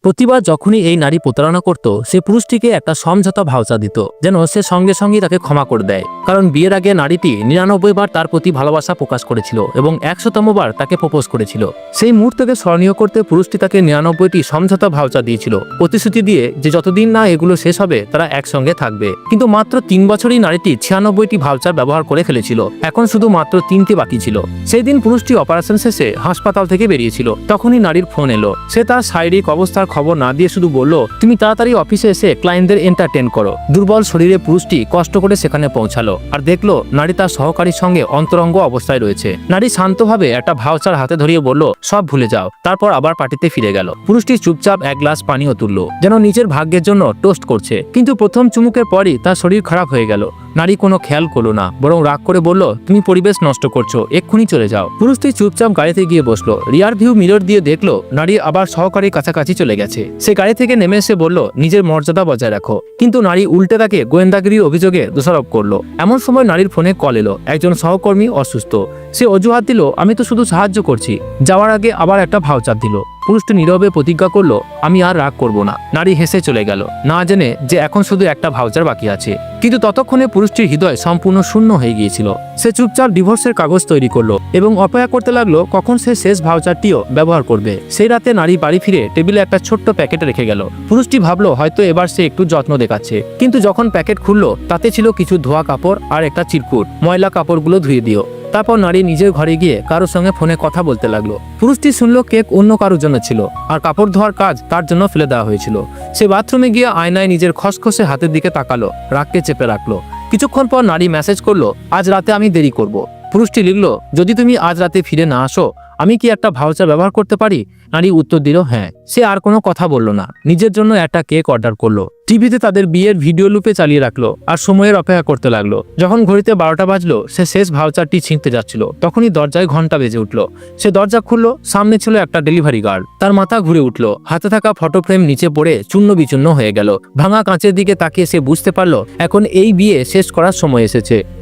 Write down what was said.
প্রতিবার যখনই এই নারী প্রতারণা করত, সে পুরুষটিকে একটা সমঝোতা ভাউচার দিত, যেন সে সঙ্গে সঙ্গেই তাকে ক্ষমা করে দেয়। কারণ বিয়ের আগে নারীটি 99 বার তার প্রতি ভালোবাসা প্রকাশ করেছিল এবং 100তম বার তাকে প্রপোজ করেছিল। সেই মুহূর্তকে স্মরণীয় করতে পুরুষটি তাকে 99টি সমঝোতা ভাউচার দিয়েছিল, প্রতিশ্রুতি দিয়ে যে যতদিন না এগুলো শেষ হবে তারা একসঙ্গে থাকবে। কিন্তু মাত্র 3 বছরই নারীটি 96টি ভাউচার ব্যবহার করে ফেলেছিল। এখন শুধু মাত্র 3টি বাকি ছিল। সেই দিন পুরুষটি অপারেশন শেষে হাসপাতাল থেকে বেরিয়েছিল। তখনই নারীর ফোন এলো। সে তার শারীরিক অবস্থার খবর না দিয়ে শুধু বলল, তুমি তাড়াতাড়ি অফিসে এসে ক্লায়েন্টদের এন্টারটেন করো। দুর্বল শরীরে পুরুষটি কষ্ট করে সেখানে পৌঁছালো আর দেখলো নারী তার সহকারীর সঙ্গে অন্তরঙ্গ অবস্থায় রয়েছে। নারী শান্তভাবে একটা ভাউচার হাতে ধরিয়ে বলল, সব ভুলে যাও। তারপর আবার পার্টিতে ফিরে গেল। পুরুষটি চুপচাপ এক গ্লাস পানিও তুলল, যেন নিজের ভাগ্যের জন্য টোস্ট করছে। কিন্তু প্রথম চুমুকের পরই তার শরীর খারাপ হয়ে গেল। নারী কোনো খেয়াল করলো না, বরং রাগ করে বলল, তুমি পরিবেশ নষ্ট করছো, এক্ষুনি চলে যাও। পুরুষটি চুপচাপ গাড়িতে গিয়ে বসলো। রিয়ার ভিউ মিরর দিয়ে দেখলো নারী আবার সহকারীর কাছাকাছি চলে গেছে। সে গাড়ি থেকে নেমে এসে বলল, নিজের মর্যাদা বজায় রাখো। কিন্তু নারী উল্টে তাকে গোয়েন্দাগিরির অভিযোগে দোষারোপ করলো। এমন সময় নারীর ফোনে কল এলো। একজন সহকর্মী অসুস্থ। সে অজুহাত দিল, আমি তো শুধু সাহায্য করছি। যাওয়ার আগে আবার একটা ভাউচার দিল। পুরুষটি নীরবে প্রতিজ্ঞা করলো, আমি আর রাগ করব না। নারী হেসে চলে গেল, না জেনে যে এখন শুধু একটা ভাউচার বাকি আছে। কিন্তু ততক্ষণে পুরুষটির হৃদয় সম্পূর্ণ শূন্য হয়ে গিয়েছিল। সে চুপচাপ ডিভোর্সের কাগজ তৈরি করলো এবং অপেক্ষা করতে লাগলো কখন সে শেষ ভাউচারটিও ব্যবহার করবে। সেই রাতে নারী বাড়ি ফিরে টেবিলে একটা ছোট্ট প্যাকেট রেখে গেল। পুরুষটি ভাবলো হয়তো এবার সে একটু যত্ন দেখাচ্ছে। কিন্তু যখন প্যাকেট খুললো, তাতে ছিল কিছু ধোয়া কাপড় আর একটা চিরকুট। ময়লা কাপড়গুলো ধুয়ে দিও। তারপর নারী নিজের ঘরে গিয়ে কারোর সঙ্গে ফোনে কথা বলতে লাগলো। পুরুষটি শুনলো কেক অন্য কারোর জন্য ছিল আর কাপড় ধোয়ার কাজ তার জন্য ফেলে দেওয়া হয়েছিল। সে বাথরুমে গিয়ে আয়নায় নিজের খসখসে হাতের দিকে তাকালো, রাগকে চেপে রাখলো। কিছুক্ষণ পর নারী মেসেজ করলো, আজ রাতে আমি দেরি করব। পুরুষটি লিখলো, যদি তুমি আজ রাতে ফিরে না আসো, আমি কি একটা ভাউচার ব্যবহার করতে পারি? নারী উত্তর দিল, হ্যাঁ। সে আর কোনো কথা বলল না, নিজের জন্য একটা কেক অর্ডার করলো। টিভিতে তাদের বিয়ের ভিডিও লুপে চালিয়ে রাখলো আর সময়ের অপেক্ষা করতে লাগলো। যখন ঘড়িতে 12টা বাজলো, সে শেষ ভাউচারটি ছিঁড়তে যাচ্ছিল। তখনই দরজায় ঘন্টা বেজে উঠলো। সে দরজা খুললো। সামনে ছিল একটা ডেলিভারি গার্ড। তার মাথা ঘুরে উঠলো। হাতে থাকা ফটো ফ্রেম নিচে পড়ে চূর্ণ বিচূর্ণ হয়ে গেল। ভাঙা কাঁচের দিকে তাকিয়ে সে বুঝতে পারলো এখন এই বিয়ে শেষ করার সময় এসেছে।